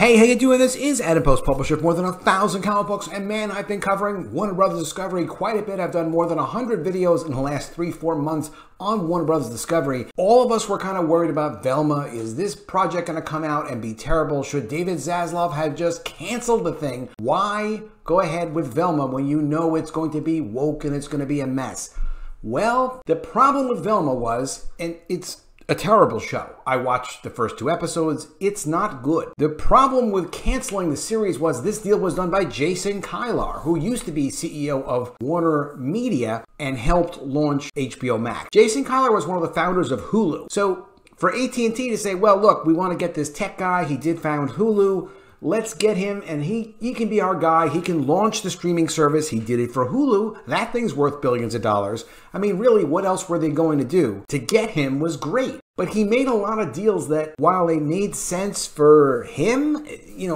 Hey, how you doing? This is Adam Post, publisher of more than 1,000 comic books, and man, I've been covering Warner Brothers Discovery quite a bit. I've done more than 100 videos in the last 3-4 months on Warner Brothers Discovery. All of us were kind of worried about Velma. Is this project going to come out and be terrible? Should David Zaslav have just canceled the thing? Why go ahead with Velma when you know it's going to be woke and it's going to be a mess? Well, the problem with Velma was, and it's a terrible show. I watched the first 2 episodes. It's not good. The problem with canceling the series was this deal was done by Jason Kilar, who used to be CEO of Warner Media and helped launch HBO Max. Jason Kilar was one of the founders of Hulu. So for AT&T to say, well, look, we want to get this tech guy. He did found Hulu. Let's get him, and he can be our guy. He can launch the streaming service. He did it for Hulu. That thing's worth billions of dollars. I mean, really, what else were they going to do? To get him was great. But he made a lot of deals that, while they made sense for him,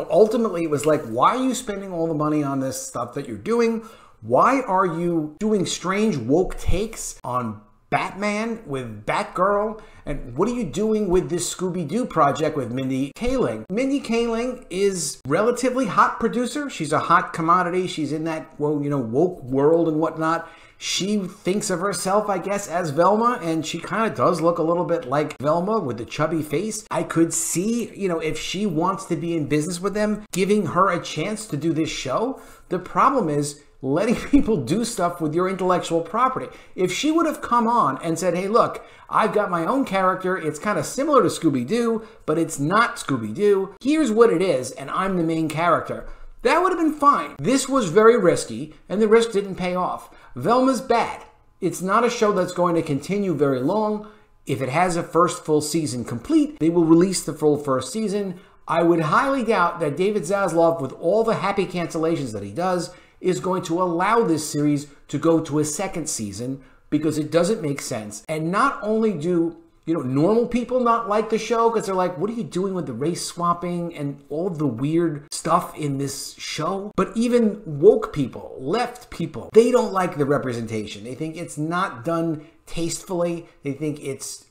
ultimately it was like, why are you spending all the money on this stuff that you're doing? Why are you doing strange woke takes on Batman with Batgirl? And what are you doing with this Scooby-Doo project with Mindy Kaling? Mindy Kaling is relatively hot producer. She's a hot commodity. She's in that, woke world and whatnot. She thinks of herself, I guess, as Velma, and she kind of does look a little bit like Velma with the chubby face. I could see, if she wants to be in business with them, giving her a chance to do this show. The problem is letting people do stuff with your intellectual property. If she would have come on and said, hey, look, I've got my own character. It's kind of similar to Scooby-Doo, but it's not Scooby-Doo. Here's what it is, and I'm the main character. That would have been fine. This was very risky, and the risk didn't pay off. Velma's bad. It's not a show that's going to continue very long. If it has a first full season complete, they will release the full first season. I would highly doubt that David Zaslav, with all the happy cancellations that he does, is going to allow this series to go to a second season, because it doesn't make sense. And not only do normal people not like the show because they're like, what are you doing with the race swapping and all the weird stuff in this show? But even woke people, left people, they don't like the representation. They think it's not done tastefully. They think it's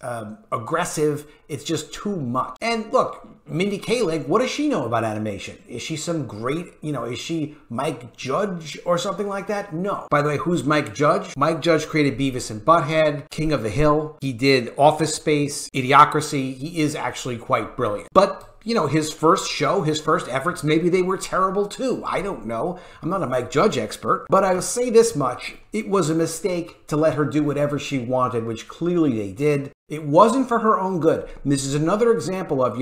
aggressive. It's just too much. And look, Mindy Kaling, what does she know about animation? Is she some great, is she Mike Judge or something like that? No. By the way, who's Mike Judge? Mike Judge created Beavis and Butthead, King of the Hill. He did Office Space, Idiocracy. He is actually quite brilliant. But his first show, his first efforts, maybe they were terrible too. I don't know. I'm not a Mike Judge expert, but I'll say this much. It was a mistake to let her do whatever she wanted, which clearly they did. It wasn't for her own good. And this is another example of,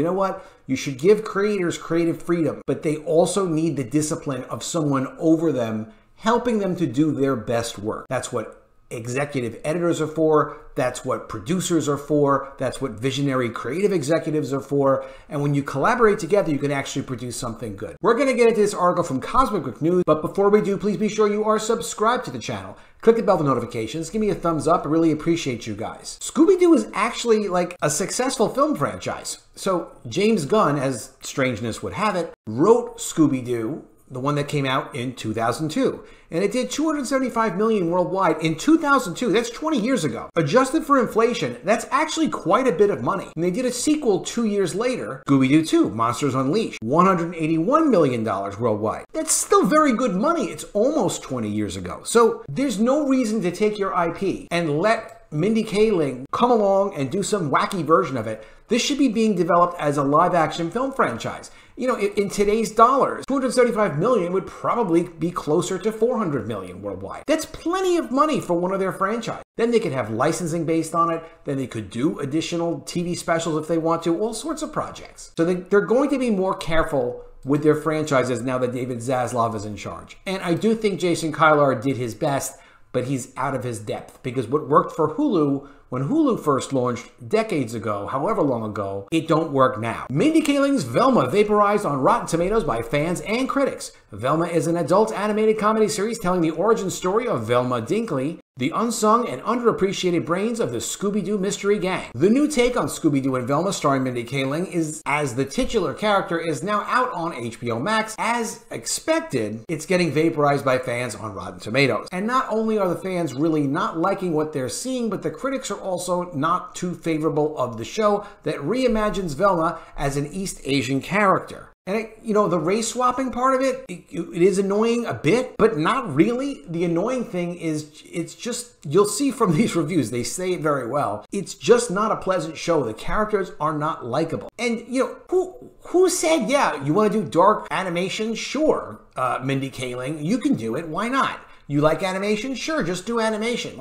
you should give creators creative freedom, but they also need the discipline of someone over them, helping them to do their best work. That's what executive editors are for. That's what producers are for. That's what visionary creative executives are for. And when you collaborate together, you can actually produce something good. We're going to get into this article from Cosmic Book News, but before we do, please be sure you are subscribed to the channel. Click the bell for notifications. Give me a thumbs up. I really appreciate you guys. Scooby-Doo is actually like a successful film franchise. So James Gunn, as strangeness would have it, wrote Scooby-Doo, the one that came out in 2002. And it did $275 million worldwide in 2002. That's 20 years ago. Adjusted for inflation, that's actually quite a bit of money. And they did a sequel 2 years later, Scooby-Doo 2, Monsters Unleashed, $181 million worldwide. That's still very good money. It's almost 20 years ago. So there's no reason to take your IP and let Mindy Kaling come along and do some wacky version of it. This should be being developed as a live-action film franchise. In today's dollars, $275 million would probably be closer to $400 million worldwide. That's plenty of money for one of their franchises. Then they could have licensing based on it. Then they could do additional TV specials if they want to, all sorts of projects. So they're going to be more careful with their franchises now that David Zaslav is in charge. And I do think Jason Kilar did his best, but he's out of his depth, because what worked for Hulu when Hulu first launched decades ago, however long ago, it don't work now. Mindy Kaling's Velma vaporized on Rotten Tomatoes by fans and critics. Velma is an adult animated comedy series telling the origin story of Velma Dinkley, the unsung and underappreciated brains of the Scooby-Doo Mystery Gang. The new take on Scooby-Doo and Velma, starring Mindy Kaling, as the titular character, is now out on HBO Max. As expected, it's getting vaporized by fans on Rotten Tomatoes. And not only are the fans really not liking what they're seeing, but the critics are also not too favorable of the show that reimagines Velma as an East Asian character. And the race swapping part of it is annoying a bit, but not really. The annoying thing is it's just, you'll see from these reviews, they say it very well. It's just not a pleasant show. The characters are not likable. And, who said, yeah, you want to do dark animation? Sure, Mindy Kaling, you can do it. Why not? You like animation? Sure, just do animation.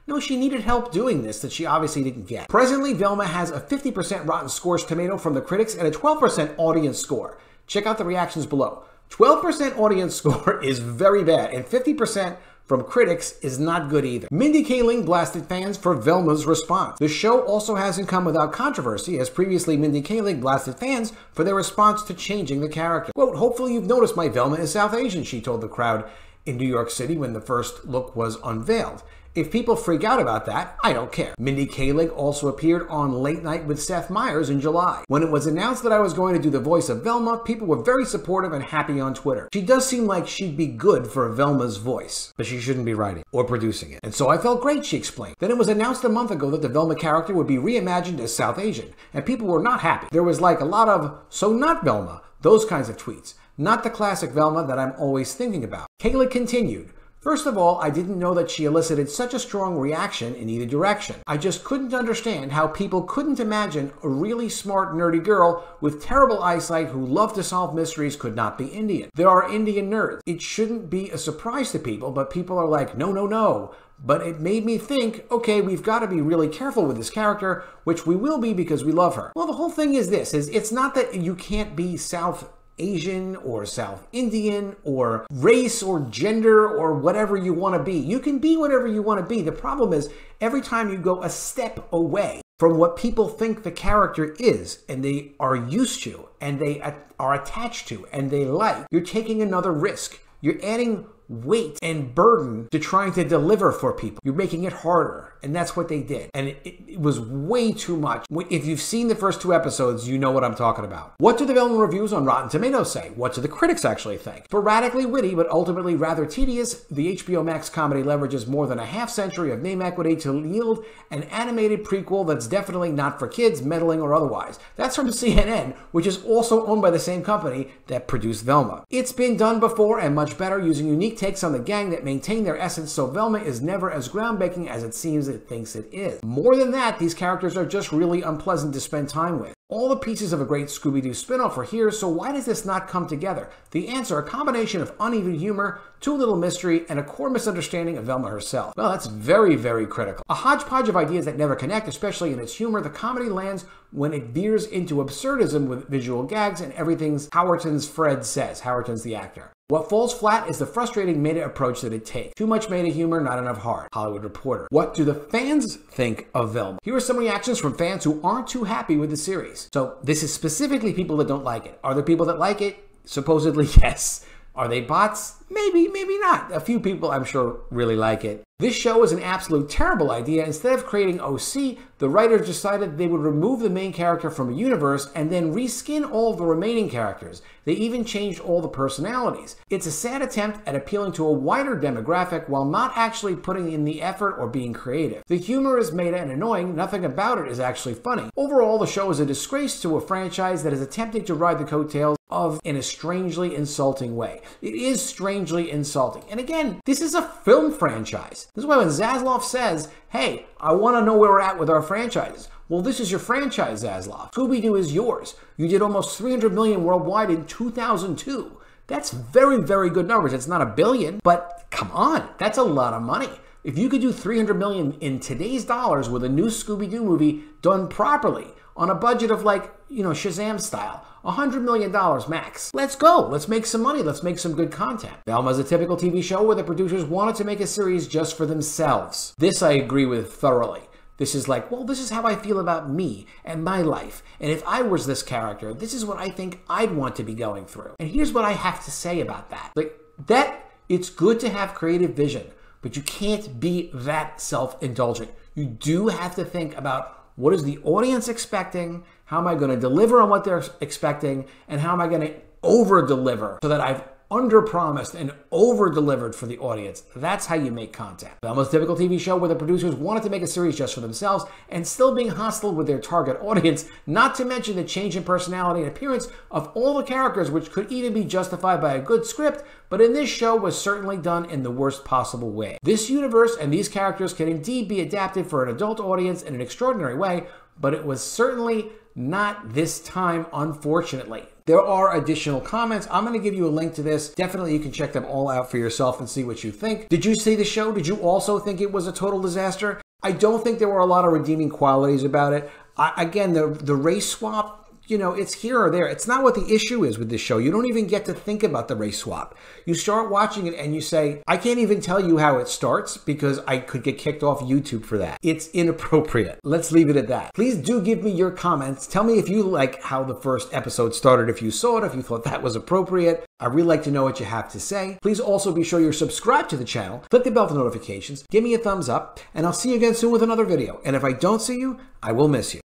No, she needed help doing this that she obviously didn't get. Presently, Velma has a 50% Rotten Scores tomato from the critics and a 12% audience score. Check out the reactions below. 12% audience score is very bad, and 50% from critics is not good either. Mindy Kaling blasted fans for Velma's response. The show also hasn't come without controversy, as previously Mindy Kaling blasted fans for their response to changing the character. Quote, "Hopefully you've noticed my Velma is South Asian," she told the crowd in New York City when the first look was unveiled. "If people freak out about that, I don't care." Mindy Kaling also appeared on Late Night with Seth Meyers in July. When it was announced that I was going to do the voice of Velma, people were very supportive and happy on Twitter. She does seem like she'd be good for Velma's voice, but she shouldn't be writing or producing it. And so I felt great, she explained. Then it was announced a month ago that the Velma character would be reimagined as South Asian, and people were not happy. There was a lot of, "So not Velma," those kinds of tweets. Not the classic Velma that I'm always thinking about. Kaling continued, "First of all, I didn't know that she elicited such a strong reaction in either direction. I just couldn't understand how people couldn't imagine a really smart, nerdy girl with terrible eyesight who loved to solve mysteries could not be Indian. There are Indian nerds. It shouldn't be a surprise to people, but people are like, no, no, no. But it made me think, okay, we've got to be really careful with this character, which we will be because we love her." Well, the whole thing is this, it's not that you can't be South Asian or South Indian or race or gender or whatever you want to be. You can be whatever you want to be. The problem is every time you go a step away from what people think the character is and they are used to and they are attached to and they like, you're taking another risk. You're adding weight and burden to trying to deliver for people. You're making it harder, and that's what they did. And it was way too much. If you've seen the first 2 episodes, you know what I'm talking about. What do the Velma reviews on Rotten Tomatoes say? What do the critics actually think? Sporadically witty, but ultimately rather tedious, the HBO Max comedy leverages more than a half-century of name equity to yield an animated prequel that's definitely not for kids, meddling or otherwise. That's from CNN, which is also owned by the same company that produced Velma. It's been done before and much better, using unique takes on the gang that maintain their essence, so Velma is never as groundbreaking as it seems it thinks it is. More than that, these characters are just really unpleasant to spend time with. All the pieces of a great Scooby-Doo spinoff are here, so why does this not come together? The answer, a combination of uneven humor, too little mystery, and a core misunderstanding of Velma herself. Well, that's very, very critical. A hodgepodge of ideas that never connect, especially in its humor. The comedy lands when it veers into absurdism with visual gags and everything's Howerton's Fred says. Howerton's the actor. What falls flat is the frustrating meta approach that it takes. Too much meta humor, not enough heart. Hollywood Reporter. What do the fans think of Velma? Here are some reactions from fans who aren't too happy with the series. So this is specifically people that don't like it. Are there people that like it? Supposedly, yes. Are they bots? Maybe, maybe not. A few people, I'm sure, really like it. This show is an absolute terrible idea. Instead of creating OC, the writers decided they would remove the main character from a universe and then reskin all of the remaining characters. They even changed all the personalities. It's a sad attempt at appealing to a wider demographic while not actually putting in the effort or being creative. The humor is meta and annoying. Nothing about it is actually funny. Overall, the show is a disgrace to a franchise that is attempting to ride the coattails of in a strangely insulting way. It is strangely insulting. And again, this is a film franchise. This is why when Zaslav says, hey, I want to know where we're at with our franchises. Well, this is your franchise, Zaslav. Scooby-Doo is yours. You did almost 300 million worldwide in 2002. That's very, very good numbers. It's not a billion, but come on, that's a lot of money. If you could do 300 million in today's dollars with a new Scooby-Doo movie done properly on a budget of Shazam style, $100 million max. Let's go. Let's make some money. Let's make some good content. Velma's a typical TV show where the producers wanted to make a series just for themselves. This I agree with thoroughly. This is like, well, this is how I feel about me and my life. And if I was this character, this is what I think I'd want to be going through. And here's what I have to say about that. It's good to have creative vision, but you can't be that self-indulgent. You do have to think about what is the audience expecting? How am I going to deliver on what they're expecting? And how am I going to over-deliver so that I've under-promised and over-delivered for the audience. That's how you make content. The almost typical TV show where the producers wanted to make a series just for themselves and still being hostile with their target audience, not to mention the change in personality and appearance of all the characters, which could even be justified by a good script, but in this show was certainly done in the worst possible way. This universe and these characters can indeed be adapted for an adult audience in an extraordinary way, but it was certainly not this time, unfortunately. There are additional comments. I'm going to give you a link to this. Definitely you can check them all out for yourself and see what you think. Did you see the show? Did you also think it was a total disaster? I don't think there were a lot of redeeming qualities about it. Again, the race swap, you know, it's here or there. It's not what the issue is with this show. You don't even get to think about the race swap. You start watching it and you say, I can't even tell you how it starts because I could get kicked off YouTube for that. It's inappropriate. Let's leave it at that. Please do give me your comments. Tell me if you like how the first episode started, if you saw it, if you thought that was appropriate. I'd really like to know what you have to say. Please also be sure you're subscribed to the channel. Click the bell for notifications. Give me a thumbs up, and I'll see you again soon with another video. And if I don't see you, I will miss you.